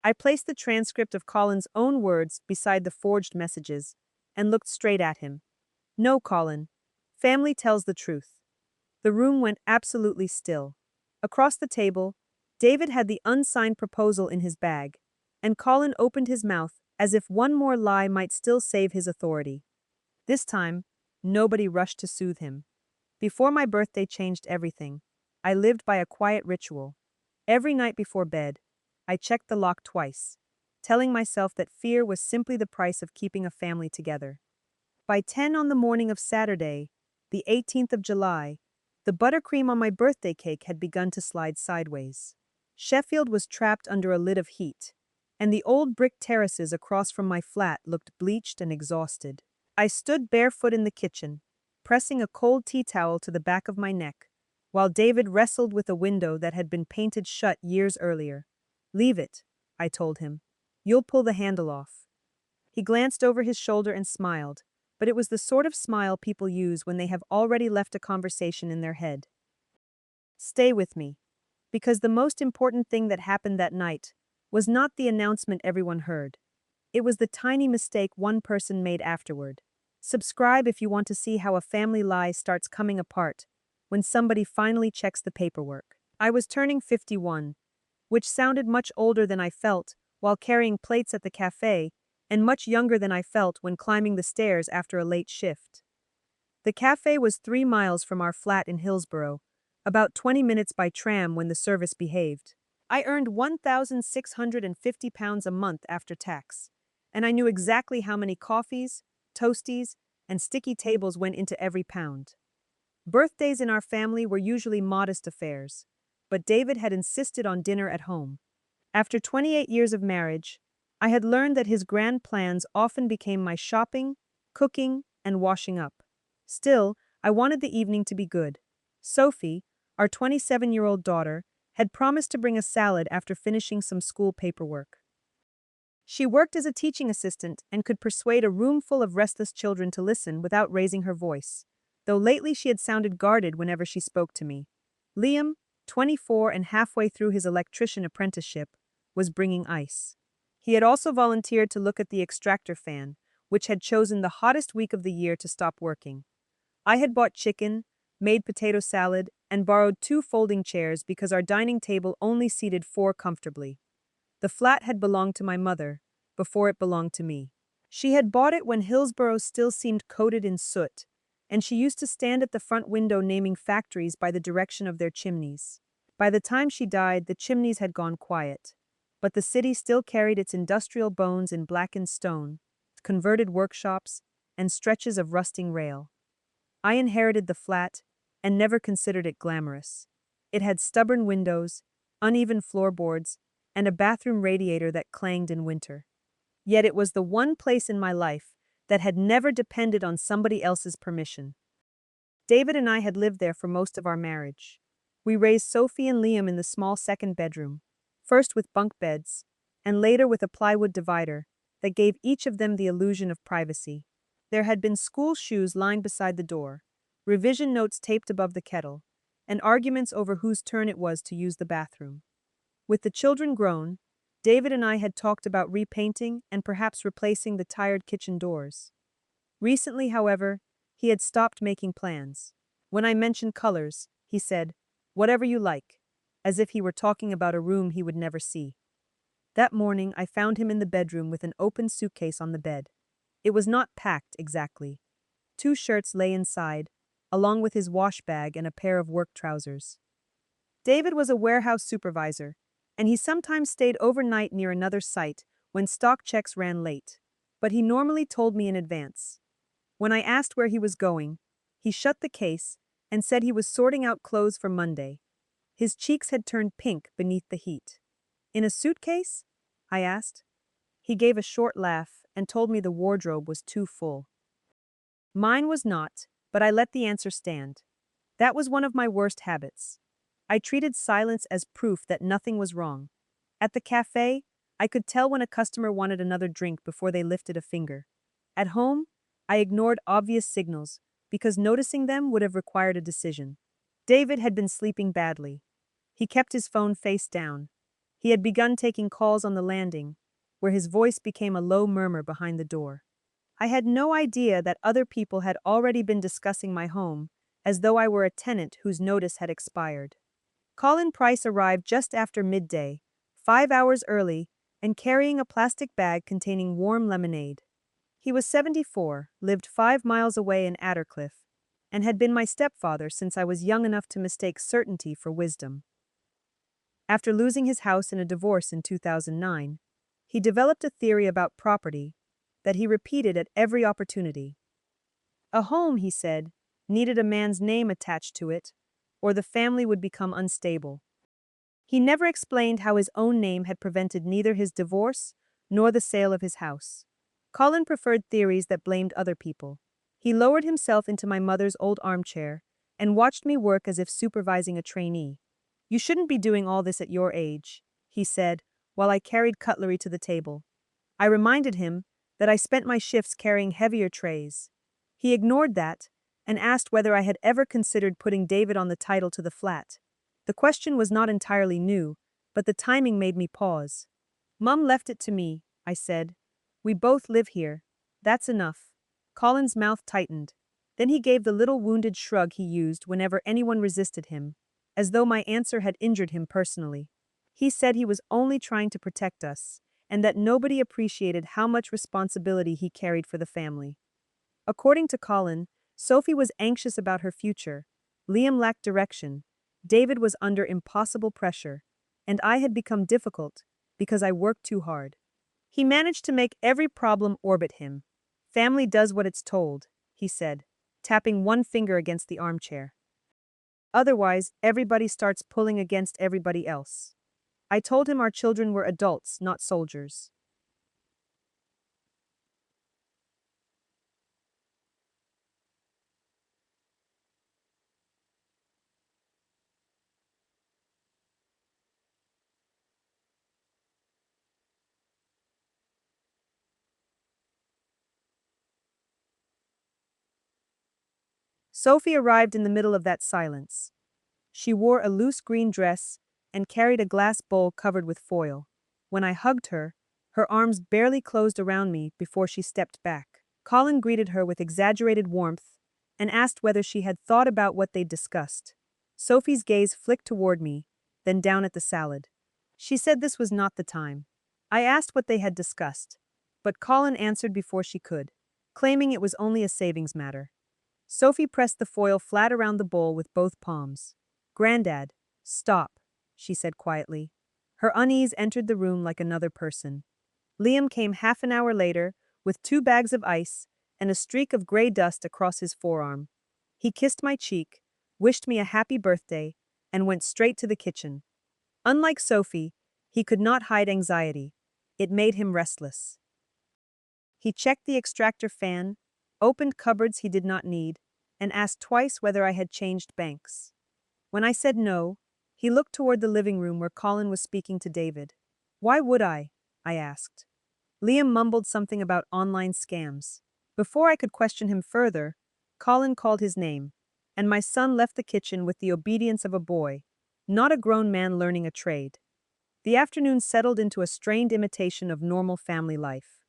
I placed the transcript of Colin's own words beside the forged messages and looked straight at him. No, Colin. Family tells the truth. The room went absolutely still. Across the table, David had the unsigned proposal in his bag, and Colin opened his mouth as if one more lie might still save his authority. This time, nobody rushed to soothe him. Before my birthday changed everything, I lived by a quiet ritual. Every night before bed, I checked the lock twice, telling myself that fear was simply the price of keeping a family together. By 10 on the morning of Saturday, the 18th of July, the buttercream on my birthday cake had begun to slide sideways. Sheffield was trapped under a lid of heat, and the old brick terraces across from my flat looked bleached and exhausted. I stood barefoot in the kitchen, pressing a cold tea towel to the back of my neck, while David wrestled with a window that had been painted shut years earlier. "Leave it," I told him. "You'll pull the handle off." He glanced over his shoulder and smiled, but it was the sort of smile people use when they have already left a conversation in their head. Stay with me, because the most important thing that happened that night was not the announcement everyone heard. It was the tiny mistake one person made afterward. Subscribe if you want to see how a family lie starts coming apart when somebody finally checks the paperwork. I was turning 51, which sounded much older than I felt while carrying plates at the cafe, and much younger than I felt when climbing the stairs after a late shift. The cafe was 3 miles from our flat in Hillsborough, about 20 minutes by tram when the service behaved. I earned £1,650 a month after tax, and I knew exactly how many coffees, toasties, and sticky tables went into every pound. Birthdays in our family were usually modest affairs, but David had insisted on dinner at home. After 28 years of marriage, I had learned that his grand plans often became my shopping, cooking, and washing up. Still, I wanted the evening to be good. Sophie, our 27-year-old daughter, had promised to bring a salad after finishing some school paperwork. She worked as a teaching assistant and could persuade a room full of restless children to listen without raising her voice, though lately she had sounded guarded whenever she spoke to me. Liam, 24 and halfway through his electrician apprenticeship, was bringing ice. He had also volunteered to look at the extractor fan, which had chosen the hottest week of the year to stop working. I had bought chicken, made potato salad, and borrowed 2 folding chairs because our dining table only seated 4 comfortably. The flat had belonged to my mother, before it belonged to me. She had bought it when Hillsborough still seemed coated in soot, and she used to stand at the front window naming factories by the direction of their chimneys. By the time she died, the chimneys had gone quiet, but the city still carried its industrial bones in blackened stone, converted workshops, and stretches of rusting rail. I inherited the flat and never considered it glamorous. It had stubborn windows, uneven floorboards, and a bathroom radiator that clanged in winter. Yet it was the one place in my life that had never depended on somebody else's permission. David and I had lived there for most of our marriage. We raised Sophie and Liam in the small second bedroom, first with bunk beds, and later with a plywood divider that gave each of them the illusion of privacy. There had been school shoes lying beside the door, revision notes taped above the kettle, and arguments over whose turn it was to use the bathroom. With the children grown, David and I had talked about repainting and perhaps replacing the tired kitchen doors. Recently, however, he had stopped making plans. When I mentioned colors, he said, "Whatever you like," as if he were talking about a room he would never see. That morning, I found him in the bedroom with an open suitcase on the bed. It was not packed exactly. 2 shirts lay inside, along with his wash bag and a pair of work trousers. David was a warehouse supervisor, and he sometimes stayed overnight near another site when stock checks ran late, but he normally told me in advance. When I asked where he was going, he shut the case and said he was sorting out clothes for Monday. His cheeks had turned pink beneath the heat. "In a suitcase?" I asked. He gave a short laugh and told me the wardrobe was too full. Mine was not, but I let the answer stand. That was one of my worst habits. I treated silence as proof that nothing was wrong. At the cafe, I could tell when a customer wanted another drink before they lifted a finger. At home, I ignored obvious signals because noticing them would have required a decision. David had been sleeping badly. He kept his phone face down, He had begun taking calls on the landing, where his voice became a low murmur behind the door. I had no idea that other people had already been discussing my home, as though I were a tenant whose notice had expired. Colin Price arrived just after midday, 5 hours early, and carrying a plastic bag containing warm lemonade. He was 74, lived 5 miles away in Attercliffe, and had been my stepfather since I was young enough to mistake certainty for wisdom. After losing his house in a divorce in 2009, he developed a theory about property that he repeated at every opportunity. A home, he said, needed a man's name attached to it, or the family would become unstable. He never explained how his own name had prevented neither his divorce nor the sale of his house. Colin preferred theories that blamed other people. He lowered himself into my mother's old armchair and watched me work as if supervising a trainee. "You shouldn't be doing all this at your age," he said, while I carried cutlery to the table. I reminded him that I spent my shifts carrying heavier trays. He ignored that and asked whether I had ever considered putting David on the title to the flat. The question was not entirely new, but the timing made me pause. "Mum left it to me," I said. "We both live here. That's enough." Colin's mouth tightened. Then he gave the little wounded shrug he used whenever anyone resisted him, as though my answer had injured him personally. He said he was only trying to protect us, and that nobody appreciated how much responsibility he carried for the family. According to Colin, Sophie was anxious about her future, Liam lacked direction, David was under impossible pressure, and I had become difficult because I worked too hard. He managed to make every problem orbit him. "Family does what it's told," he said, tapping one finger against the armchair. "Otherwise, everybody starts pulling against everybody else." I told him our children were adults, not soldiers. Sophie arrived in the middle of that silence. She wore a loose green dress and carried a glass bowl covered with foil. When I hugged her, her arms barely closed around me before she stepped back. Colin greeted her with exaggerated warmth and asked whether she had thought about what they'd discussed. Sophie's gaze flicked toward me, then down at the salad. She said this was not the time. I asked what they had discussed, but Colin answered before she could, claiming it was only a savings matter. Sophie pressed the foil flat around the bowl with both palms. "Grandad, stop," she said quietly. Her unease entered the room like another person. Liam came half an hour later, with 2 bags of ice and a streak of gray dust across his forearm. He kissed my cheek, wished me a happy birthday, and went straight to the kitchen. Unlike Sophie, he could not hide anxiety. It made him restless. He checked the extractor fan, opened cupboards he did not need, and asked twice whether I had changed banks. When I said no, he looked toward the living room where Colin was speaking to David. "Why would I?" I asked. Liam mumbled something about online scams. Before I could question him further, Colin called his name, and my son left the kitchen with the obedience of a boy, not a grown man learning a trade. The afternoon settled into a strained imitation of normal family life.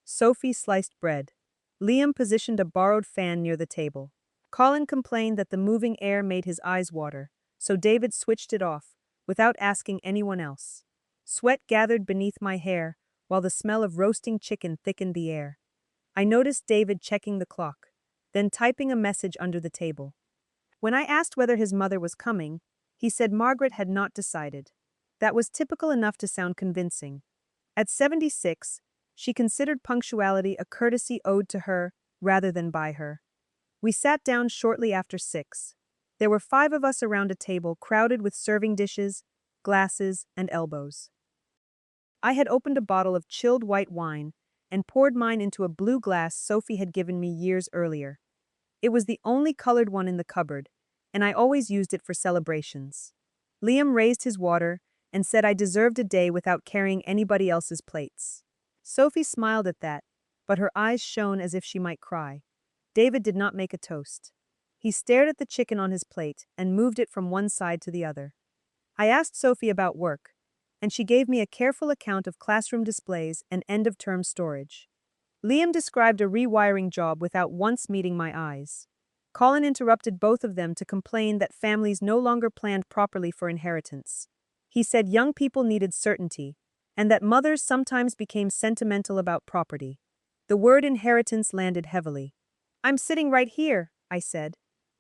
Sophie sliced bread. Liam positioned a borrowed fan near the table. Colin complained that the moving air made his eyes water, so David switched it off, without asking anyone else. Sweat gathered beneath my hair, while the smell of roasting chicken thickened the air. I noticed David checking the clock, then typing a message under the table. When I asked whether his mother was coming, he said Margaret had not decided. That was typical enough to sound convincing. At 76, she considered punctuality a courtesy owed to her rather than by her. We sat down shortly after 6. There were 5 of us around a table crowded with serving dishes, glasses, and elbows. I had opened a bottle of chilled white wine and poured mine into a blue glass Sophie had given me years earlier. It was the only colored one in the cupboard, and I always used it for celebrations. Liam raised his water and said I deserved a day without carrying anybody else's plates. Sophie smiled at that, but her eyes shone as if she might cry. David did not make a toast. He stared at the chicken on his plate and moved it from one side to the other. I asked Sophie about work, and she gave me a careful account of classroom displays and end-of-term storage. Liam described a rewiring job without once meeting my eyes. Colin interrupted both of them to complain that families no longer planned properly for inheritance. He said young people needed certainty, and that mothers sometimes became sentimental about property. The word inheritance landed heavily. "I'm sitting right here," I said.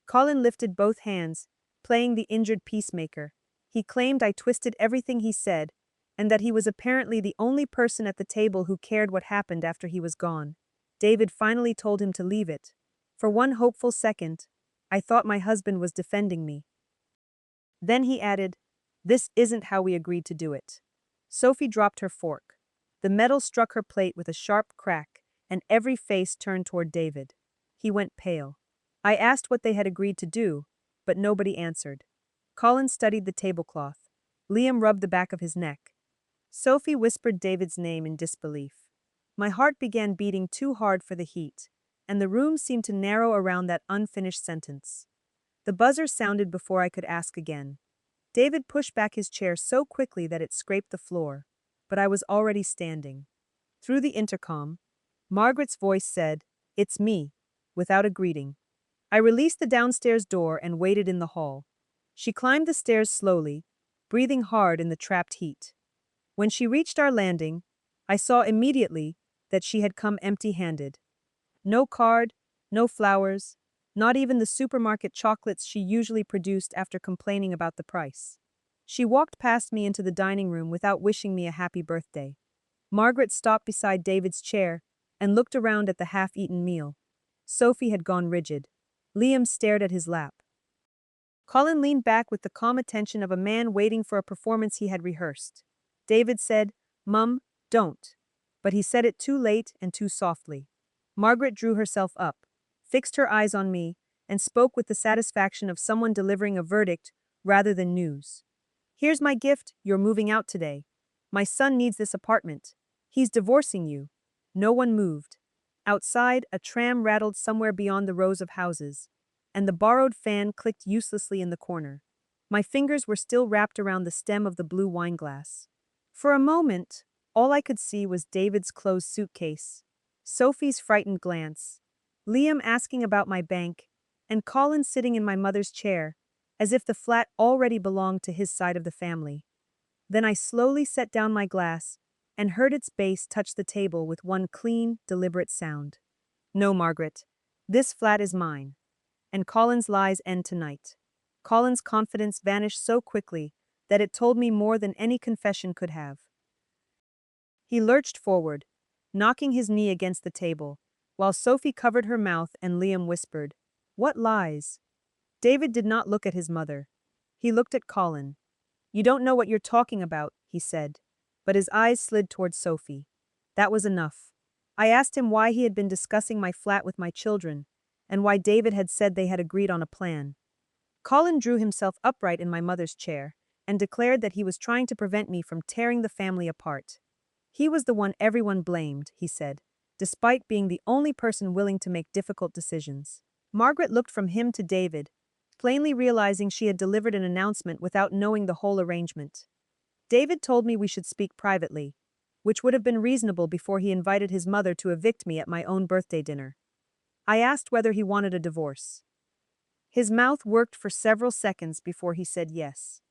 Colin lifted both hands, playing the injured peacemaker. He claimed I twisted everything he said, and that he was apparently the only person at the table who cared what happened after he was gone. David finally told him to leave it. For one hopeful second, I thought my husband was defending me. Then he added, "This isn't how we agreed to do it." Sophie dropped her fork. The metal struck her plate with a sharp crack, and every face turned toward David. He went pale. I asked what they had agreed to do, but nobody answered. Colin studied the tablecloth. Liam rubbed the back of his neck. Sophie whispered David's name in disbelief. My heart began beating too hard for the heat, and the room seemed to narrow around that unfinished sentence. The buzzer sounded before I could ask again. David pushed back his chair so quickly that it scraped the floor, but I was already standing. Through the intercom, Margaret's voice said, "It's me," without a greeting. I released the downstairs door and waited in the hall. She climbed the stairs slowly, breathing hard in the trapped heat. When she reached our landing, I saw immediately that she had come empty-handed. No card, no flowers, not even the supermarket chocolates she usually produced after complaining about the price. She walked past me into the dining room without wishing me a happy birthday. Margaret stopped beside David's chair and looked around at the half-eaten meal. Sophie had gone rigid. Liam stared at his lap. Colin leaned back with the calm attention of a man waiting for a performance he had rehearsed. David said, "Mum, don't." But he said it too late and too softly. Margaret drew herself up, fixed her eyes on me, and spoke with the satisfaction of someone delivering a verdict rather than news. "Here's my gift, you're moving out today. My son needs this apartment. He's divorcing you." No one moved. Outside, a tram rattled somewhere beyond the rows of houses, and the borrowed fan clicked uselessly in the corner. My fingers were still wrapped around the stem of the blue wine glass. For a moment, all I could see was David's closed suitcase, Sophie's frightened glance, Liam asking about my bank, and Colin sitting in my mother's chair, as if the flat already belonged to his side of the family. Then I slowly set down my glass and heard its base touch the table with one clean, deliberate sound. "No, Margaret. This flat is mine. And Colin's lies end tonight." Colin's confidence vanished so quickly that it told me more than any confession could have. He lurched forward, knocking his knee against the table, while Sophie covered her mouth and Liam whispered, "What lies?" David did not look at his mother. He looked at Colin. "You don't know what you're talking about," he said, but his eyes slid towards Sophie. That was enough. I asked him why he had been discussing my flat with my children, and why David had said they had agreed on a plan. Colin drew himself upright in my mother's chair and declared that he was trying to prevent me from tearing the family apart. He was the one everyone blamed, he said, despite being the only person willing to make difficult decisions. Margaret looked from him to David, plainly realizing she had delivered an announcement without knowing the whole arrangement. David told me we should speak privately, which would have been reasonable before he invited his mother to evict me at my own birthday dinner. I asked whether he wanted a divorce. His mouth worked for several seconds before he said yes.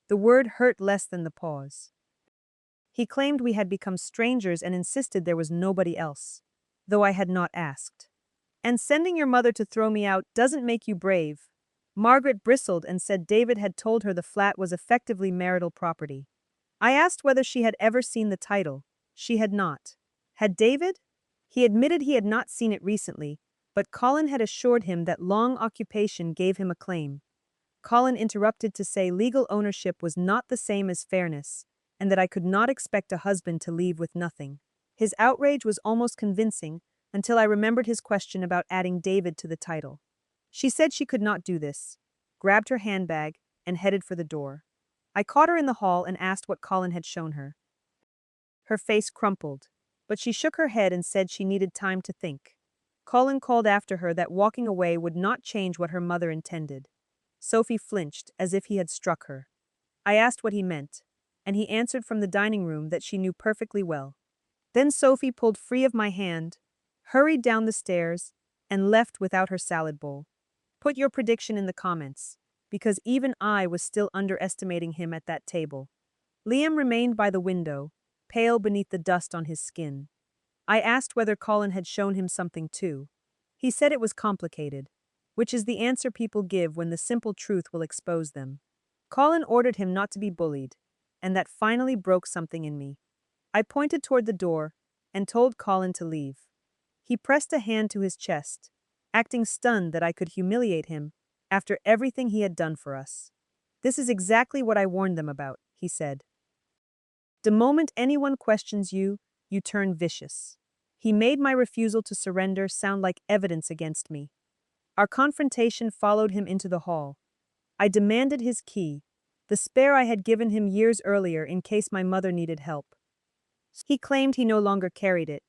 The word hurt less than the pause. He claimed we had become strangers and insisted there was nobody else, though I had not asked. "And sending your mother to throw me out doesn't make you brave." Margaret bristled and said David had told her the flat was effectively marital property. I asked whether she had ever seen the title. She had not. Had David? He admitted he had not seen it recently, but Colin had assured him that long occupation gave him a claim. Colin interrupted to say legal ownership was not the same as fairness, and that I could not expect a husband to leave with nothing. His outrage was almost convincing until I remembered his question about adding David to the title. She said she could not do this, grabbed her handbag, and headed for the door. I caught her in the hall and asked what Colin had shown her. Her face crumpled, but she shook her head and said she needed time to think. Colin called after her that walking away would not change what her mother intended. Sophie flinched, as if he had struck her. I asked what he meant, and he answered from the dining room that she knew perfectly well. Then Sophie pulled free of my hand, hurried down the stairs, and left without her salad bowl. Put your prediction in the comments, because even I was still underestimating him at that table. Liam remained by the window, pale beneath the dust on his skin. I asked whether Colin had shown him something too. He said it was complicated, which is the answer people give when the simple truth will expose them. Colin ordered him not to be bullied, and that finally broke something in me. I pointed toward the door and told Colin to leave. He pressed a hand to his chest, acting stunned that I could humiliate him after everything he had done for us. This is exactly what I warned them about, he said. The moment anyone questions you, you turn vicious. He made my refusal to surrender sound like evidence against me. Our confrontation followed him into the hall. I demanded his key, the spare I had given him years earlier in case my mother needed help. He claimed he no longer carried it,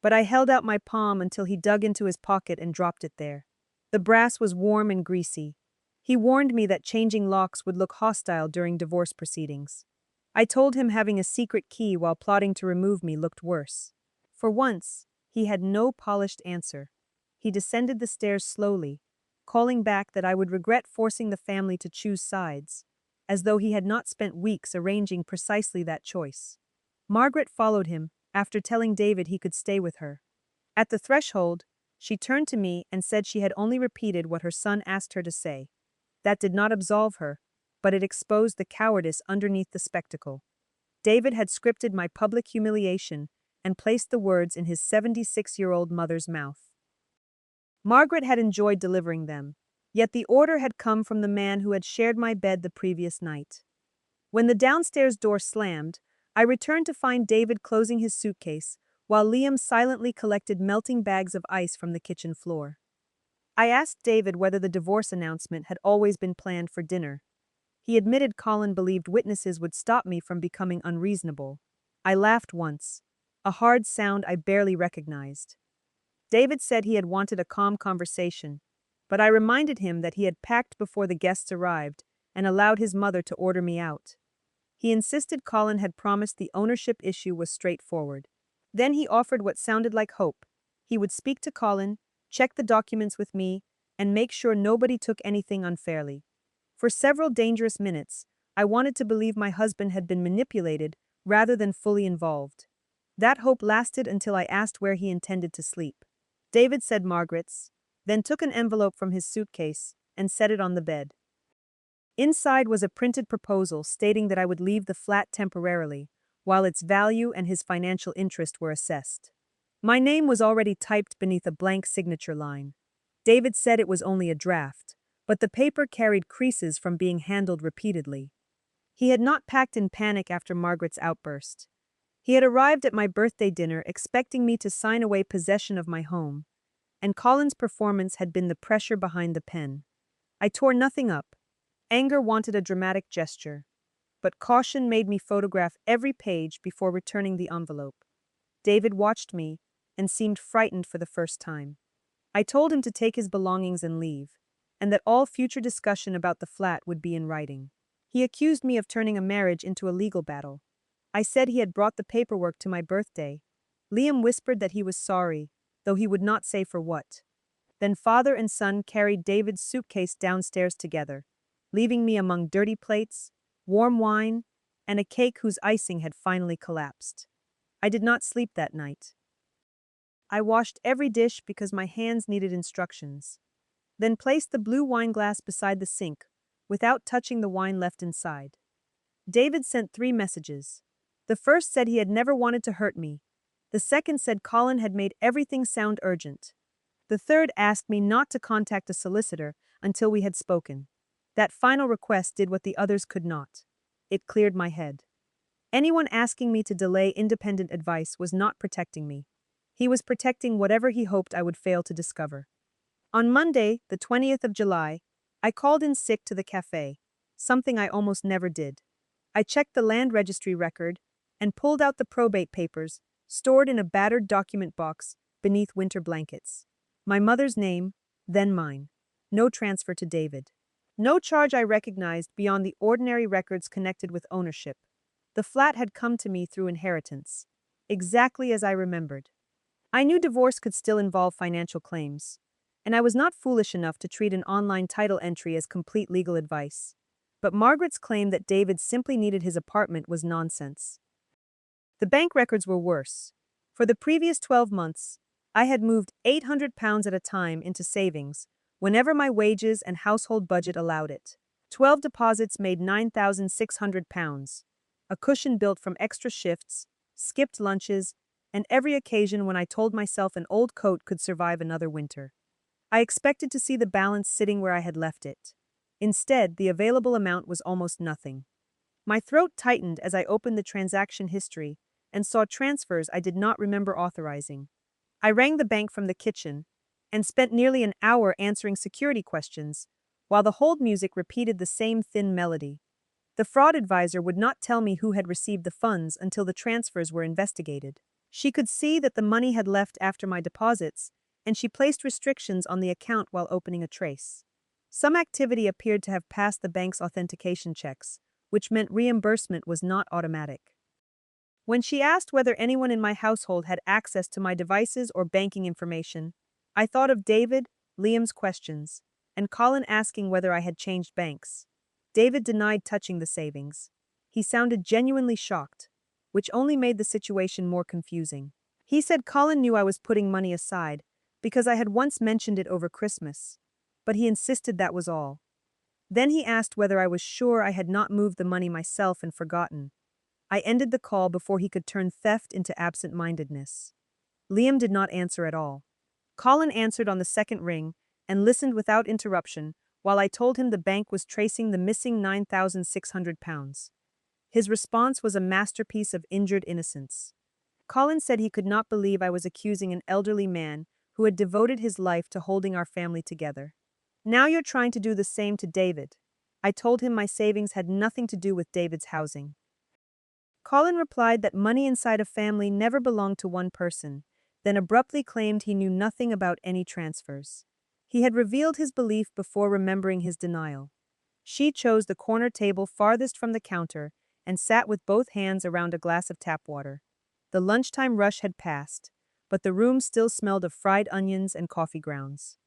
but I held out my palm until he dug into his pocket and dropped it there. The brass was warm and greasy. He warned me that changing locks would look hostile during divorce proceedings. I told him having a secret key while plotting to remove me looked worse. For once, he had no polished answer. He descended the stairs slowly, calling back that I would regret forcing the family to choose sides, as though he had not spent weeks arranging precisely that choice. Margaret followed him, after telling David he could stay with her. At the threshold, she turned to me and said she had only repeated what her son asked her to say. That did not absolve her, but it exposed the cowardice underneath the spectacle. David had scripted my public humiliation and placed the words in his 76-year-old mother's mouth. Margaret had enjoyed delivering them, yet the order had come from the man who had shared my bed the previous night. When the downstairs door slammed, I returned to find David closing his suitcase, while Liam silently collected melting bags of ice from the kitchen floor. I asked David whether the divorce announcement had always been planned for dinner. He admitted Colin believed witnesses would stop me from becoming unreasonable. I laughed once, a hard sound I barely recognized. David said he had wanted a calm conversation, but I reminded him that he had packed before the guests arrived and allowed his mother to order me out. He insisted Colin had promised the ownership issue was straightforward. Then he offered what sounded like hope. He would speak to Colin, check the documents with me, and make sure nobody took anything unfairly. For several dangerous minutes, I wanted to believe my husband had been manipulated rather than fully involved. That hope lasted until I asked where he intended to sleep. David said Margaret's, then took an envelope from his suitcase and set it on the bed. Inside was a printed proposal stating that I would leave the flat temporarily, while its value and his financial interest were assessed. My name was already typed beneath a blank signature line. David said it was only a draft, but the paper carried creases from being handled repeatedly. He had not packed in panic after Margaret's outburst. He had arrived at my birthday dinner expecting me to sign away possession of my home, and Colin's performance had been the pressure behind the pen. I tore nothing up. Anger wanted a dramatic gesture, but caution made me photograph every page before returning the envelope. David watched me and seemed frightened for the first time. I told him to take his belongings and leave, and that all future discussion about the flat would be in writing. He accused me of turning a marriage into a legal battle. I said he had brought the paperwork to my birthday. Liam whispered that he was sorry, though he would not say for what. Then father and son carried David's suitcase downstairs together, leaving me among dirty plates, warm wine, and a cake whose icing had finally collapsed. I did not sleep that night. I washed every dish because my hands needed instructions, then placed the blue wine glass beside the sink, without touching the wine left inside. David sent 3 messages. The first said he had never wanted to hurt me. The second said Colin had made everything sound urgent. The third asked me not to contact a solicitor until we had spoken. That final request did what the others could not. It cleared my head. Anyone asking me to delay independent advice was not protecting me. He was protecting whatever he hoped I would fail to discover. On Monday, the 20th of July, I called in sick to the cafe, something I almost never did. I checked the land registry record and pulled out the probate papers, stored in a battered document box beneath winter blankets. My mother's name, then mine. No transfer to David. No charge I recognized beyond the ordinary records connected with ownership. The flat had come to me through inheritance. Exactly as I remembered. I knew divorce could still involve financial claims. And I was not foolish enough to treat an online title entry as complete legal advice. But Margaret's claim that David simply needed his apartment was nonsense. The bank records were worse. For the previous 12 months, I had moved £800 at a time into savings, whenever my wages and household budget allowed it. 12 deposits made £9,600, a cushion built from extra shifts, skipped lunches, and every occasion when I told myself an old coat could survive another winter. I expected to see the balance sitting where I had left it. Instead, the available amount was almost nothing. My throat tightened as I opened the transaction history and saw transfers I did not remember authorizing. I rang the bank from the kitchen and spent nearly an hour answering security questions, while the hold music repeated the same thin melody. The fraud advisor would not tell me who had received the funds until the transfers were investigated. She could see that the money had left after my deposits, and she placed restrictions on the account while opening a trace. Some activity appeared to have passed the bank's authentication checks, which meant reimbursement was not automatic. When she asked whether anyone in my household had access to my devices or banking information, I thought of David, Liam's questions, and Colin asking whether I had changed banks. David denied touching the savings. He sounded genuinely shocked, which only made the situation more confusing. He said Colin knew I was putting money aside because I had once mentioned it over Christmas, but he insisted that was all. Then he asked whether I was sure I had not moved the money myself and forgotten. I ended the call before he could turn theft into absent-mindedness. Liam did not answer at all. Colin answered on the second ring and listened without interruption while I told him the bank was tracing the missing £9,600. His response was a masterpiece of injured innocence. Colin said he could not believe I was accusing an elderly man who had devoted his life to holding our family together. Now you're trying to do the same to David. I told him my savings had nothing to do with David's housing. Colin replied that money inside a family never belonged to one person, then abruptly claimed he knew nothing about any transfers. He had revealed his belief before remembering his denial. She chose the corner table farthest from the counter and sat with both hands around a glass of tap water. The lunchtime rush had passed, but the room still smelled of fried onions and coffee grounds.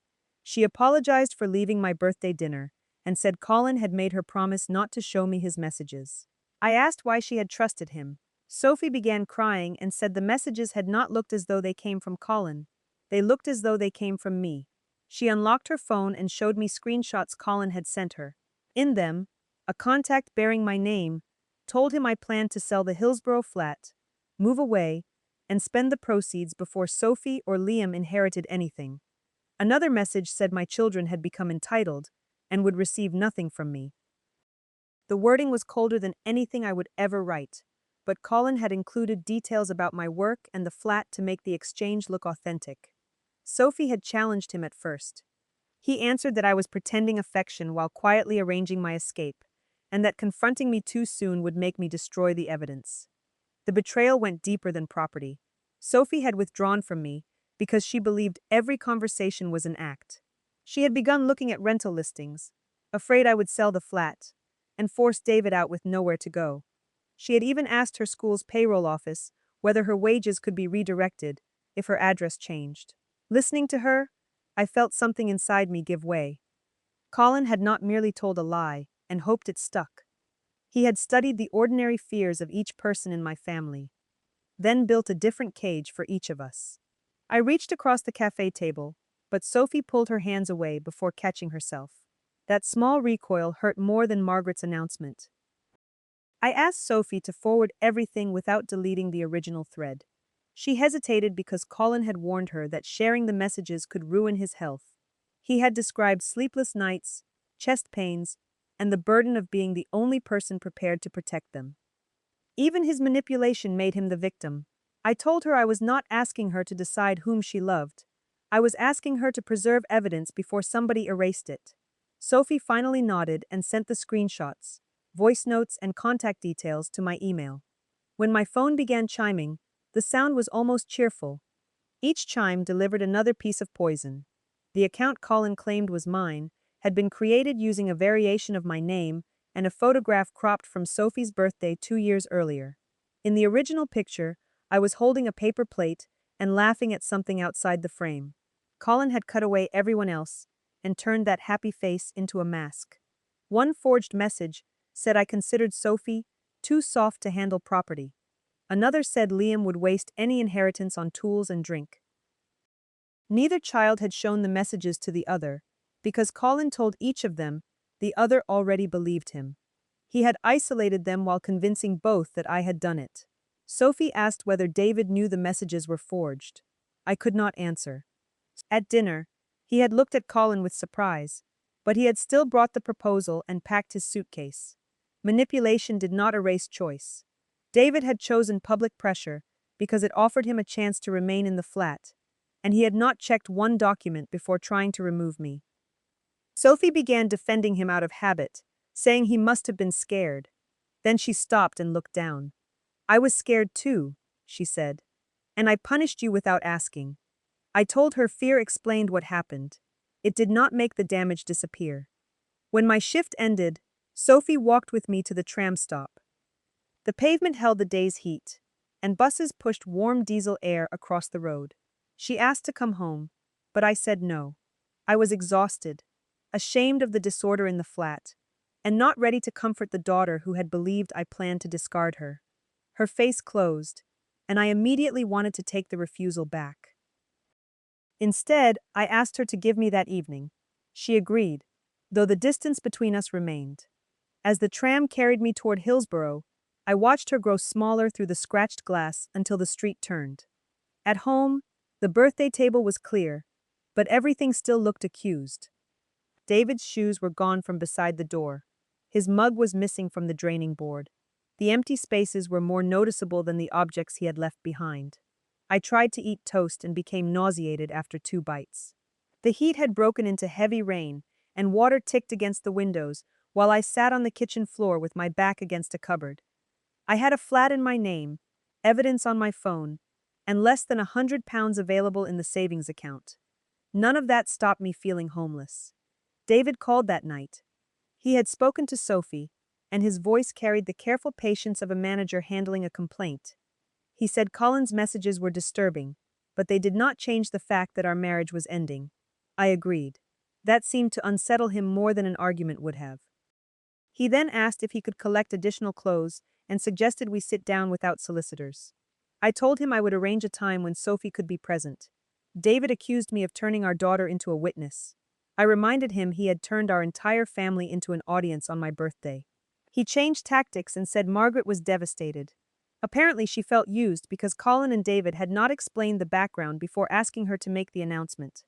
She apologized for leaving my birthday dinner and said Colin had made her promise not to show me his messages. I asked why she had trusted him. Sophie began crying and said the messages had not looked as though they came from Colin. They looked as though they came from me. She unlocked her phone and showed me screenshots Colin had sent her. In them, a contact bearing my name told him I planned to sell the Hillsborough flat, move away, and spend the proceeds before Sophie or Liam inherited anything. Another message said my children had become entitled and would receive nothing from me. The wording was colder than anything I would ever write, but Colin had included details about my work and the flat to make the exchange look authentic. Sophie had challenged him at first. He answered that I was pretending affection while quietly arranging my escape, and that confronting me too soon would make me destroy the evidence. The betrayal went deeper than property. Sophie had withdrawn from me because she believed every conversation was an act. She had begun looking at rental listings, afraid I would sell the flat, and force David out with nowhere to go. She had even asked her school's payroll office whether her wages could be redirected if her address changed. Listening to her, I felt something inside me give way. Colin had not merely told a lie and hoped it stuck. He had studied the ordinary fears of each person in my family, then built a different cage for each of us. I reached across the cafe table, but Sophie pulled her hands away before catching herself. That small recoil hurt more than Margaret's announcement. I asked Sophie to forward everything without deleting the original thread. She hesitated because Colin had warned her that sharing the messages could ruin his health. He had described sleepless nights, chest pains, and the burden of being the only person prepared to protect them. Even his manipulation made him the victim. I told her I was not asking her to decide whom she loved. I was asking her to preserve evidence before somebody erased it. Sophie finally nodded and sent the screenshots, voice notes, and contact details to my email. When my phone began chiming, the sound was almost cheerful. Each chime delivered another piece of poison. The account Colin claimed was mine had been created using a variation of my name and a photograph cropped from Sophie's birthday 2 years earlier. In the original picture, I was holding a paper plate and laughing at something outside the frame. Colin had cut away everyone else and turned that happy face into a mask. One forged message said I considered Sophie too soft to handle property. Another said Liam would waste any inheritance on tools and drink. Neither child had shown the messages to the other, because Colin told each of them the other already believed him. He had isolated them while convincing both that I had done it. Sophie asked whether David knew the messages were forged. I could not answer. At dinner, he had looked at Colin with surprise, but he had still brought the proposal and packed his suitcase. Manipulation did not erase choice. David had chosen public pressure because it offered him a chance to remain in the flat, and he had not checked one document before trying to remove me. Sophie began defending him out of habit, saying he must have been scared. Then she stopped and looked down. I was scared too, she said. And I punished you without asking. I told her fear explained what happened. It did not make the damage disappear. When my shift ended, Sophie walked with me to the tram stop. The pavement held the day's heat, and buses pushed warm diesel air across the road. She asked to come home, but I said no. I was exhausted, ashamed of the disorder in the flat, and not ready to comfort the daughter who had believed I planned to discard her. Her face closed, and I immediately wanted to take the refusal back. Instead, I asked her to give me that evening. She agreed, though the distance between us remained. As the tram carried me toward Hillsborough, I watched her grow smaller through the scratched glass until the street turned. At home, the birthday table was clear, but everything still looked accused. David's shoes were gone from beside the door. His mug was missing from the draining board. The empty spaces were more noticeable than the objects he had left behind. I tried to eat toast and became nauseated after 2 bites. The heat had broken into heavy rain, and water ticked against the windows while I sat on the kitchen floor with my back against a cupboard. I had a flat in my name, evidence on my phone, and less than £100 available in the savings account. None of that stopped me feeling homeless. David called that night. He had spoken to Sophie, and his voice carried the careful patience of a manager handling a complaint. He said Colin's messages were disturbing, but they did not change the fact that our marriage was ending. I agreed. That seemed to unsettle him more than an argument would have. He then asked if he could collect additional clothes and suggested we sit down without solicitors. I told him I would arrange a time when Sophie could be present. David accused me of turning our daughter into a witness. I reminded him he had turned our entire family into an audience on my birthday. He changed tactics and said Margaret was devastated. Apparently she felt used because Colin and David had not explained the background before asking her to make the announcement.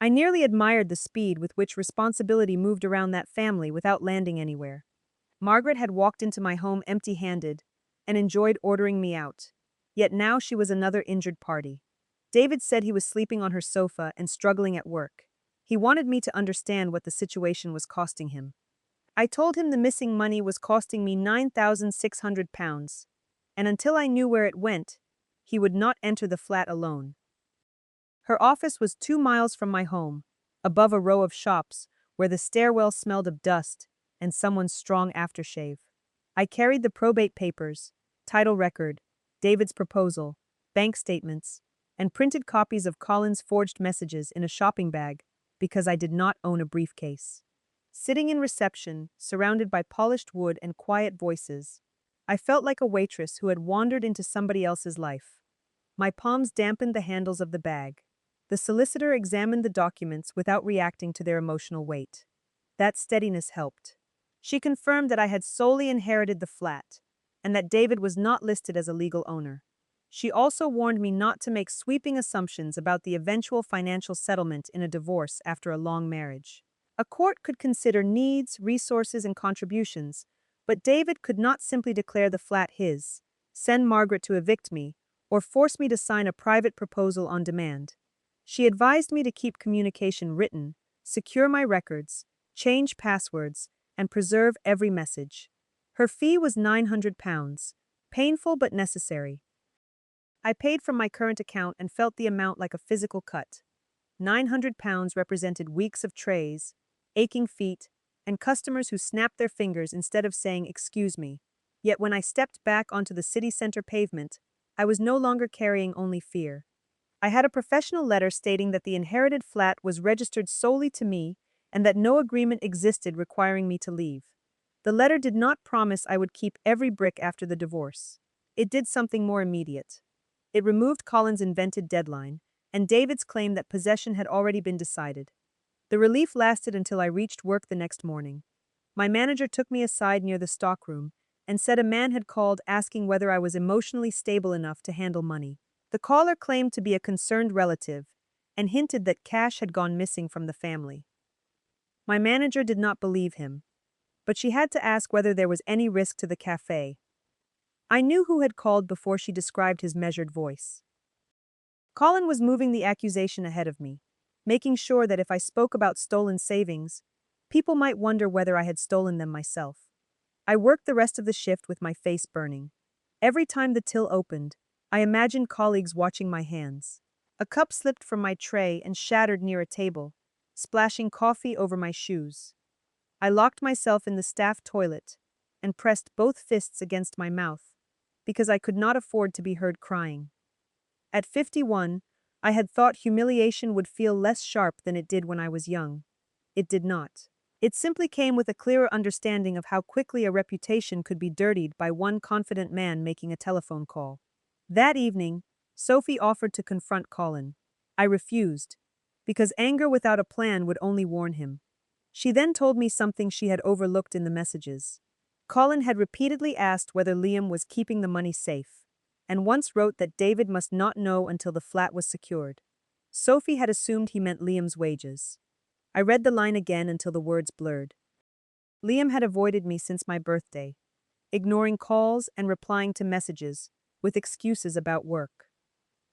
I nearly admired the speed with which responsibility moved around that family without landing anywhere. Margaret had walked into my home empty-handed and enjoyed ordering me out. Yet now she was another injured party. David said he was sleeping on her sofa and struggling at work. He wanted me to understand what the situation was costing him. I told him the missing money was costing me £9,600, and until I knew where it went, he would not enter the flat alone. Her office was 2 miles from my home, above a row of shops where the stairwell smelled of dust and someone's strong aftershave. I carried the probate papers, title record, David's proposal, bank statements, and printed copies of Colin's forged messages in a shopping bag because I did not own a briefcase. Sitting in reception, surrounded by polished wood and quiet voices, I felt like a waitress who had wandered into somebody else's life. My palms dampened the handles of the bag. The solicitor examined the documents without reacting to their emotional weight. That steadiness helped. She confirmed that I had solely inherited the flat, and that David was not listed as a legal owner. She also warned me not to make sweeping assumptions about the eventual financial settlement in a divorce after a long marriage. A court could consider needs, resources, and contributions, but David could not simply declare the flat his, send Margaret to evict me, or force me to sign a private proposal on demand. She advised me to keep communication written, secure my records, change passwords, and preserve every message. Her fee was £900, painful but necessary. I paid from my current account and felt the amount like a physical cut. £900 represented weeks of trays, aching feet, and customers who snapped their fingers instead of saying, "Excuse me." Yet when I stepped back onto the city center pavement, I was no longer carrying only fear. I had a professional letter stating that the inherited flat was registered solely to me and that no agreement existed requiring me to leave. The letter did not promise I would keep every brick after the divorce. It did something more immediate. It removed Colin's invented deadline and David's claim that possession had already been decided. The relief lasted until I reached work the next morning. My manager took me aside near the stockroom and said a man had called asking whether I was emotionally stable enough to handle money. The caller claimed to be a concerned relative and hinted that cash had gone missing from the family. My manager did not believe him, but she had to ask whether there was any risk to the cafe. I knew who had called before she described his measured voice. Colin was moving the accusation ahead of me, making sure that if I spoke about stolen savings, people might wonder whether I had stolen them myself. I worked the rest of the shift with my face burning. Every time the till opened, I imagined colleagues watching my hands. A cup slipped from my tray and shattered near a table, splashing coffee over my shoes. I locked myself in the staff toilet and pressed both fists against my mouth because I could not afford to be heard crying. At 51, I had thought humiliation would feel less sharp than it did when I was young. It did not. It simply came with a clearer understanding of how quickly a reputation could be dirtied by one confident man making a telephone call. That evening, Sophie offered to confront Colin. I refused, because anger without a plan would only warn him. She then told me something she had overlooked in the messages. Colin had repeatedly asked whether Liam was keeping the money safe, and once wrote that David must not know until the flat was secured. Sophie had assumed he meant Liam's wages. I read the line again until the words blurred. Liam had avoided me since my birthday, ignoring calls and replying to messages, with excuses about work.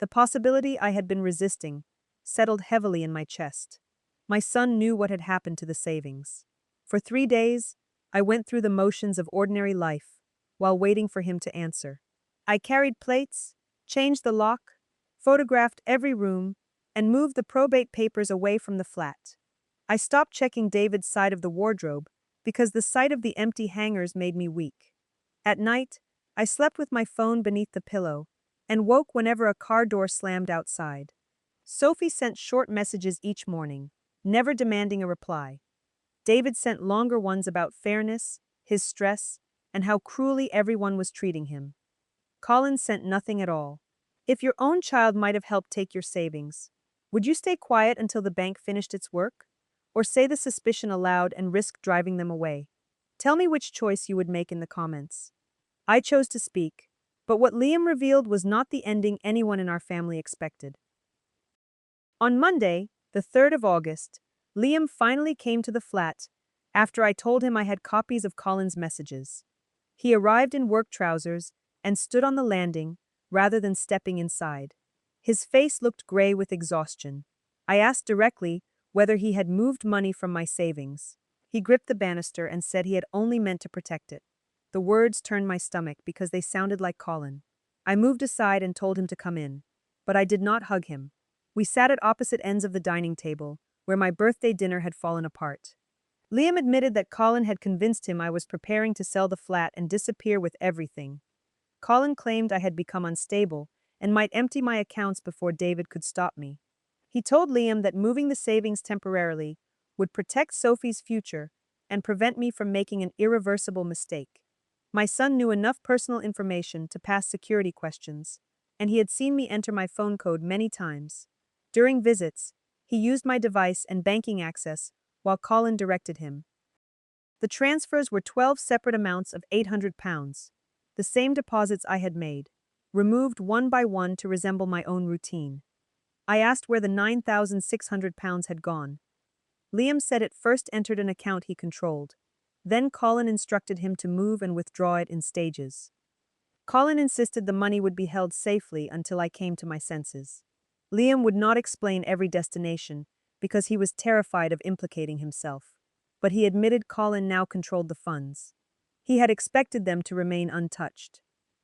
The possibility I had been resisting settled heavily in my chest. My son knew what had happened to the savings. For 3 days, I went through the motions of ordinary life, while waiting for him to answer. I carried plates, changed the lock, photographed every room, and moved the probate papers away from the flat. I stopped checking David's side of the wardrobe because the sight of the empty hangers made me weak. At night, I slept with my phone beneath the pillow and woke whenever a car door slammed outside. Sophie sent short messages each morning, never demanding a reply. David sent longer ones about fairness, his stress, and how cruelly everyone was treating him. Colin sent nothing at all. If your own child might have helped take your savings, would you stay quiet until the bank finished its work? Or say the suspicion aloud and risk driving them away? Tell me which choice you would make in the comments. I chose to speak, but what Liam revealed was not the ending anyone in our family expected. On Monday, the 3rd of August, Liam finally came to the flat after I told him I had copies of Colin's messages. He arrived in work trousers and stood on the landing rather than stepping inside. His face looked gray with exhaustion. I asked directly whether he had moved money from my savings. He gripped the banister and said he had only meant to protect it. The words turned my stomach because they sounded like Colin. I moved aside and told him to come in, but I did not hug him. We sat at opposite ends of the dining table, where my birthday dinner had fallen apart. Liam admitted that Colin had convinced him I was preparing to sell the flat and disappear with everything. Colin claimed I had become unstable and might empty my accounts before David could stop me. He told Liam that moving the savings temporarily would protect Sophie's future and prevent me from making an irreversible mistake. My son knew enough personal information to pass security questions, and he had seen me enter my phone code many times. During visits, he used my device and banking access while Colin directed him. The transfers were 12 separate amounts of £800, the same deposits I had made, removed one by one to resemble my own routine. I asked where the £9,600 had gone. Liam said it first entered an account he controlled. Then Colin instructed him to move and withdraw it in stages. Colin insisted the money would be held safely until I came to my senses. Liam would not explain every destination because he was terrified of implicating himself, but he admitted Colin now controlled the funds. He had expected them to remain untouched.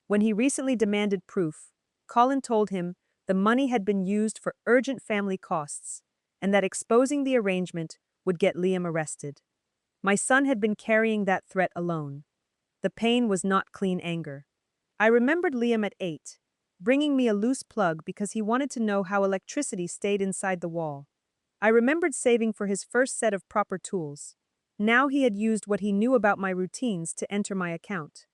When he recently demanded proof, Colin told him the money had been used for urgent family costs and that exposing the arrangement would get Liam arrested. My son had been carrying that threat alone. The pain was not clean anger. I remembered Liam at 8, bringing me a loose plug because he wanted to know how electricity stayed inside the wall. I remembered saving for his first set of proper tools. Now he had used what he knew about my routines to enter my account.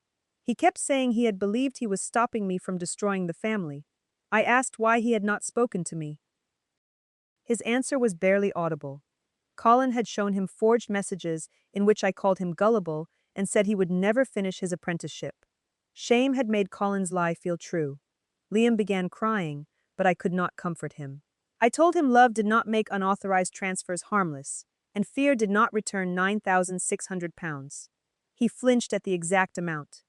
He kept saying he had believed he was stopping me from destroying the family. I asked why he had not spoken to me. His answer was barely audible. Colin had shown him forged messages in which I called him gullible and said he would never finish his apprenticeship. Shame had made Colin's lie feel true. Liam began crying, but I could not comfort him. I told him love did not make unauthorized transfers harmless, and fear did not return £9,600. He flinched at the exact amount.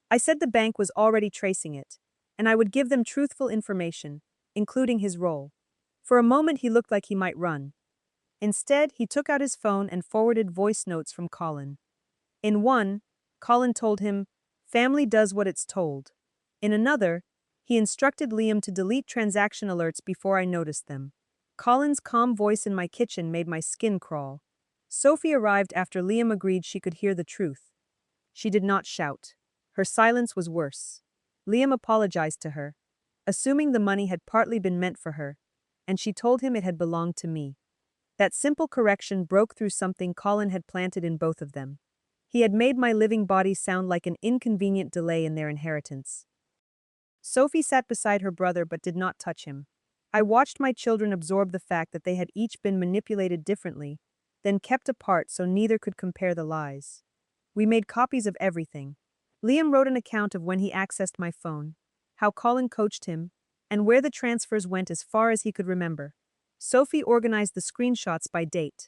I said the bank was already tracing it, and I would give them truthful information, including his role. For a moment he looked like he might run. Instead, he took out his phone and forwarded voice notes from Colin. In one, Colin told him, "Family does what it's told." In another, he instructed Liam to delete transaction alerts before I noticed them. Colin's calm voice in my kitchen made my skin crawl. Sophie arrived after Liam agreed she could hear the truth. She did not shout. Her silence was worse. Liam apologized to her, assuming the money had partly been meant for her, and she told him it had belonged to me. That simple correction broke through something Colin had planted in both of them. He had made my living body sound like an inconvenient delay in their inheritance. Sophie sat beside her brother but did not touch him. I watched my children absorb the fact that they had each been manipulated differently, then kept apart so neither could compare the lies. We made copies of everything. Liam wrote an account of when he accessed my phone, how Colin coached him, and where the transfers went as far as he could remember. Sophie organized the screenshots by date.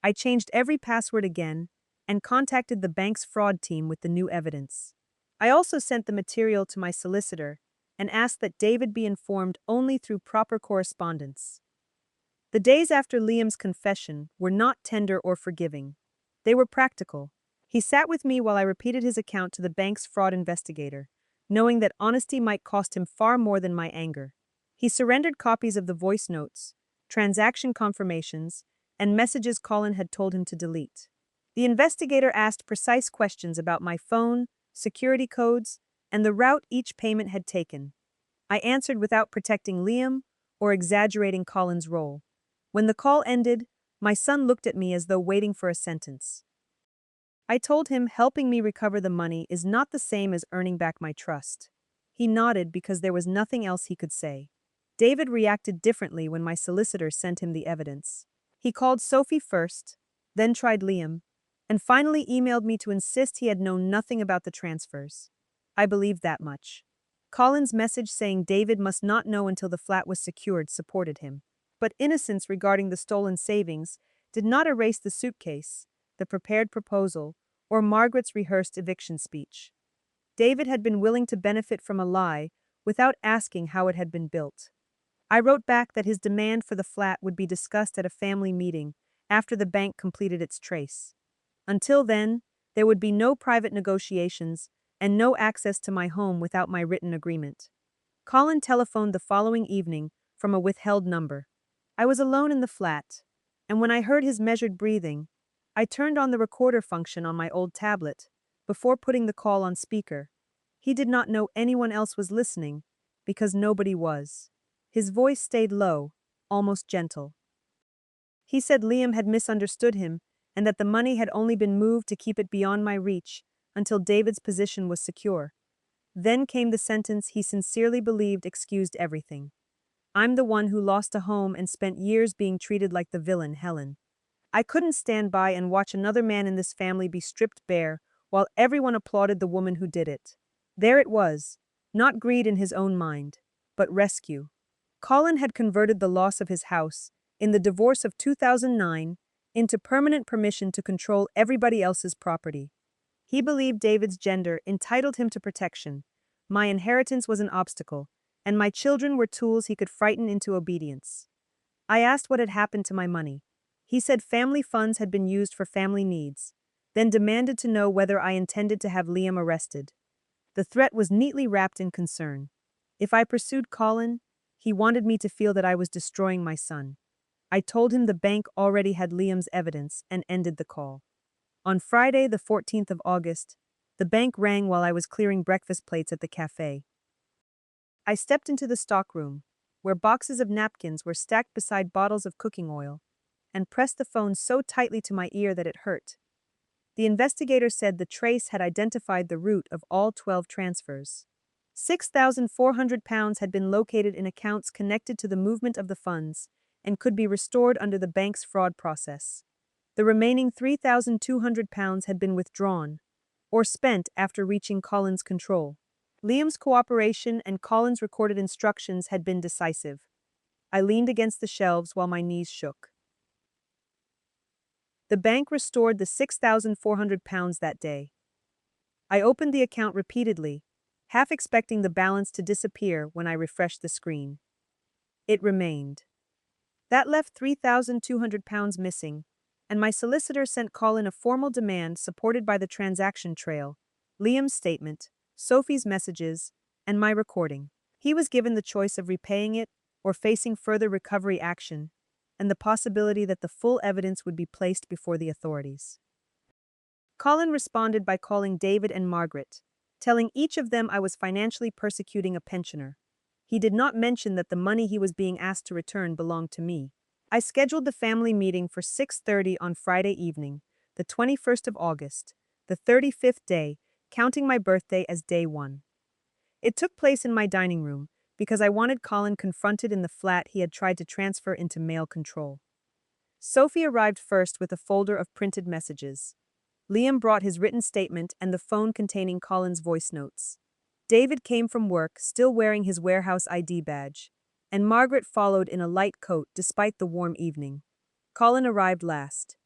I changed every password again and contacted the bank's fraud team with the new evidence. I also sent the material to my solicitor and asked that David be informed only through proper correspondence. The days after Liam's confession were not tender or forgiving. They were practical. He sat with me while I repeated his account to the bank's fraud investigator, knowing that honesty might cost him far more than my anger. He surrendered copies of the voice notes, transaction confirmations, and messages Colin had told him to delete. The investigator asked precise questions about my phone, security codes, and the route each payment had taken. I answered without protecting Liam or exaggerating Colin's role. When the call ended, my son looked at me as though waiting for a sentence. I told him helping me recover the money is not the same as earning back my trust. He nodded because there was nothing else he could say. David reacted differently when my solicitor sent him the evidence. He called Sophie first, then tried Liam, and finally emailed me to insist he had known nothing about the transfers. I believed that much. Colin's message saying David must not know until the flat was secured supported him. But innocence regarding the stolen savings did not erase the suitcase, the prepared proposal, or Margaret's rehearsed eviction speech. David had been willing to benefit from a lie without asking how it had been built. I wrote back that his demand for the flat would be discussed at a family meeting after the bank completed its trace. Until then, there would be no private negotiations and no access to my home without my written agreement. Colin telephoned the following evening from a withheld number. I was alone in the flat, and when I heard his measured breathing, I turned on the recorder function on my old tablet before putting the call on speaker. He did not know anyone else was listening, because nobody was. His voice stayed low, almost gentle. He said Liam had misunderstood him and that the money had only been moved to keep it beyond my reach until David's position was secure. Then came the sentence he sincerely believed excused everything. I'm the one who lost a home and spent years being treated like the villain, Helen. I couldn't stand by and watch another man in this family be stripped bare while everyone applauded the woman who did it. There it was, not greed in his own mind, but rescue. Colin had converted the loss of his house, in the divorce of 2009, into permanent permission to control everybody else's property. He believed David's gender entitled him to protection. My inheritance was an obstacle, and my children were tools he could frighten into obedience. I asked what had happened to my money. He said family funds had been used for family needs, then demanded to know whether I intended to have Liam arrested. The threat was neatly wrapped in concern. If I pursued Colin, he wanted me to feel that I was destroying my son. I told him the bank already had Liam's evidence and ended the call. On Friday, the 14th of August, the bank rang while I was clearing breakfast plates at the cafe. I stepped into the stockroom, where boxes of napkins were stacked beside bottles of cooking oil, and pressed the phone so tightly to my ear that it hurt. The investigator said the trace had identified the route of all 12 transfers. £6,400 had been located in accounts connected to the movement of the funds and could be restored under the bank's fraud process. The remaining £3,200 had been withdrawn, or spent after reaching Colin's control. Liam's cooperation and Colin's recorded instructions had been decisive. I leaned against the shelves while my knees shook. The bank restored the £6,400 that day. I opened the account repeatedly, half expecting the balance to disappear when I refreshed the screen. It remained. That left £3,200 missing, and my solicitor sent Colin a formal demand supported by the transaction trail, Liam's statement, Sophie's messages, and my recording. He was given the choice of repaying it or facing further recovery action, and the possibility that the full evidence would be placed before the authorities. Colin responded by calling David and Margaret, telling each of them I was financially persecuting a pensioner. He did not mention that the money he was being asked to return belonged to me. I scheduled the family meeting for 6:30 on Friday evening, the 21st of August, the 35th day, counting my birthday as day 1. It took place in my dining room, because I wanted Colin confronted in the flat he had tried to transfer into male control. Sophie arrived first with a folder of printed messages. Liam brought his written statement and the phone containing Colin's voice notes. David came from work, still wearing his warehouse ID badge, and Margaret followed in a light coat despite the warm evening. Colin arrived last.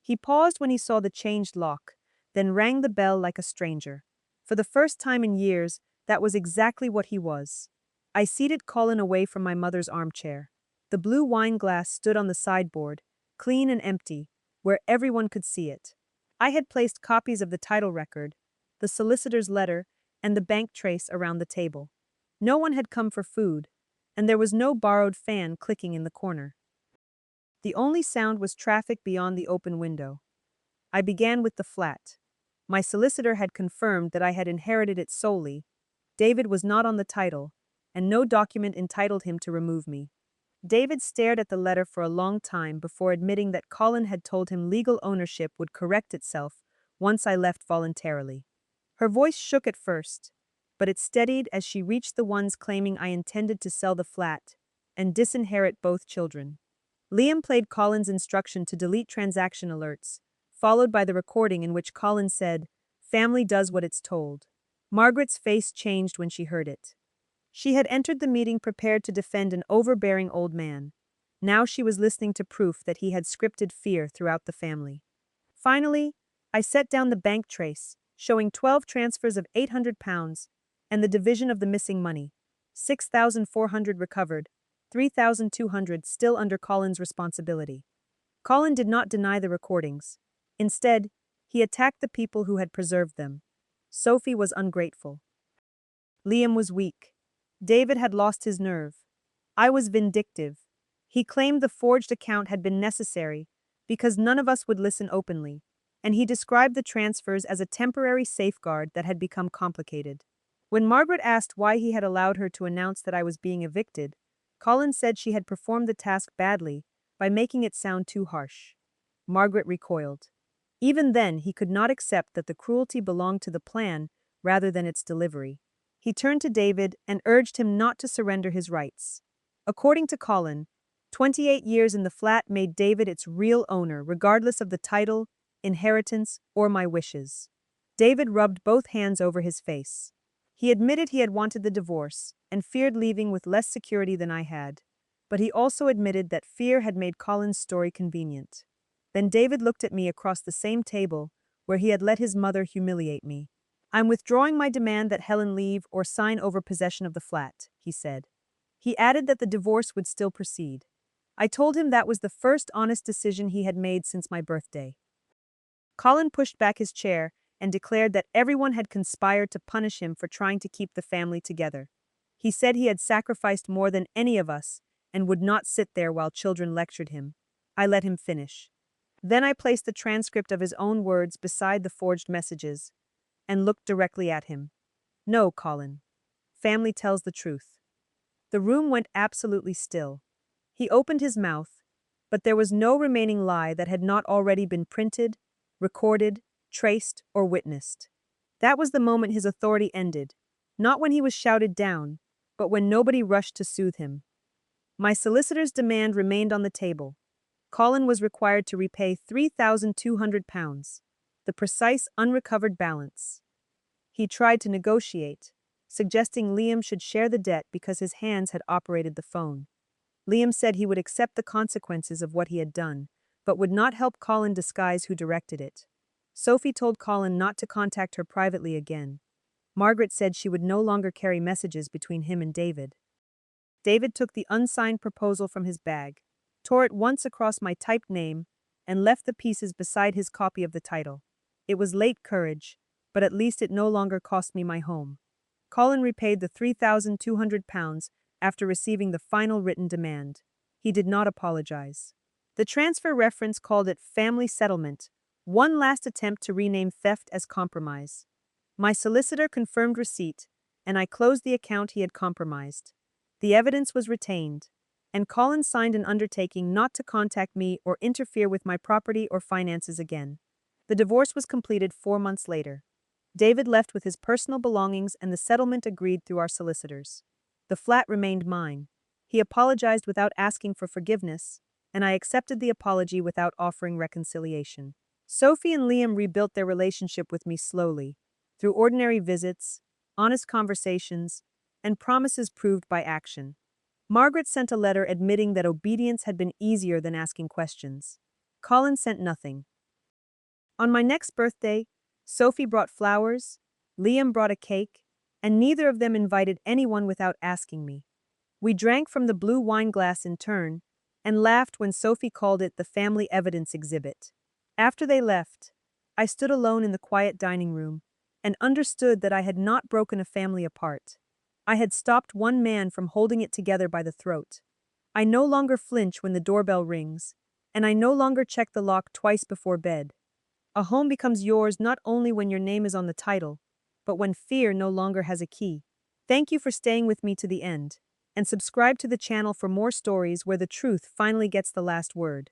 He paused when he saw the changed lock, then rang the bell like a stranger. For the first time in years, that was exactly what he was. I seated Colin away from my mother's armchair. The blue wine glass stood on the sideboard, clean and empty, where everyone could see it. I had placed copies of the title record, the solicitor's letter, and the bank trace around the table. No one had come for food, and there was no borrowed fan clicking in the corner. The only sound was traffic beyond the open window. I began with the flat. My solicitor had confirmed that I had inherited it solely. David was not on the title, and no document entitled him to remove me. David stared at the letter for a long time before admitting that Colin had told him legal ownership would correct itself once I left voluntarily. Her voice shook at first, but it steadied as she reached the ones claiming I intended to sell the flat and disinherit both children. Liam played Colin's instruction to delete transaction alerts, followed by the recording in which Colin said, "Family does what it's told." Margaret's face changed when she heard it. She had entered the meeting prepared to defend an overbearing old man. Now she was listening to proof that he had scripted fear throughout the family. Finally, I set down the bank trace, showing 12 transfers of £800 and the division of the missing money. 6,400 recovered, 3,200 still under Colin's responsibility. Colin did not deny the recordings. Instead, he attacked the people who had preserved them. Sophie was ungrateful. Liam was weak. David had lost his nerve. I was vindictive. He claimed the forged account had been necessary because none of us would listen openly, and he described the transfers as a temporary safeguard that had become complicated. When Margaret asked why he had allowed her to announce that I was being evicted, Colin said she had performed the task badly by making it sound too harsh. Margaret recoiled. Even then, he could not accept that the cruelty belonged to the plan rather than its delivery. He turned to David and urged him not to surrender his rights. According to Colin, 28 years in the flat made David its real owner regardless of the title, inheritance, or my wishes. David rubbed both hands over his face. He admitted he had wanted the divorce and feared leaving with less security than I had. But he also admitted that fear had made Colin's story convenient. Then David looked at me across the same table where he had let his mother humiliate me. "I'm withdrawing my demand that Helen leave or sign over possession of the flat," he said. He added that the divorce would still proceed. I told him that was the first honest decision he had made since my birthday. Colin pushed back his chair and declared that everyone had conspired to punish him for trying to keep the family together. He said he had sacrificed more than any of us and would not sit there while children lectured him. I let him finish. Then I placed the transcript of his own words beside the forged messages and looked directly at him. No, Colin. Family tells the truth. The room went absolutely still. He opened his mouth, but there was no remaining lie that had not already been printed, recorded, traced, or witnessed. That was the moment his authority ended, not when he was shouted down, but when nobody rushed to soothe him. My solicitor's demand remained on the table. Colin was required to repay £3,200, the precise unrecovered balance. He tried to negotiate, suggesting Liam should share the debt because his hands had operated the phone. Liam said he would accept the consequences of what he had done, but would not help Colin disguise who directed it. Sophie told Colin not to contact her privately again. Margaret said she would no longer carry messages between him and David. David took the unsigned proposal from his bag, tore it once across my typed name, and left the pieces beside his copy of the title. It was late courage, but at least it no longer cost me my home. Colin repaid the £3,200 after receiving the final written demand. He did not apologize. The transfer reference called it family settlement, one last attempt to rename theft as compromise. My solicitor confirmed receipt, and I closed the account he had compromised. The evidence was retained, and Colin signed an undertaking not to contact me or interfere with my property or finances again. The divorce was completed 4 months later. David left with his personal belongings and the settlement agreed through our solicitors. The flat remained mine. He apologized without asking for forgiveness, and I accepted the apology without offering reconciliation. Sophie and Liam rebuilt their relationship with me slowly, through ordinary visits, honest conversations, and promises proved by action. Margaret sent a letter admitting that obedience had been easier than asking questions. Colin sent nothing. On my next birthday, Sophie brought flowers, Liam brought a cake, and neither of them invited anyone without asking me. We drank from the blue wine glass in turn, and laughed when Sophie called it the family evidence exhibit. After they left, I stood alone in the quiet dining room, and understood that I had not broken a family apart. I had stopped one man from holding it together by the throat. I no longer flinch when the doorbell rings, and I no longer check the lock twice before bed. A home becomes yours not only when your name is on the title, but when fear no longer has a key. Thank you for staying with me to the end, and subscribe to the channel for more stories where the truth finally gets the last word.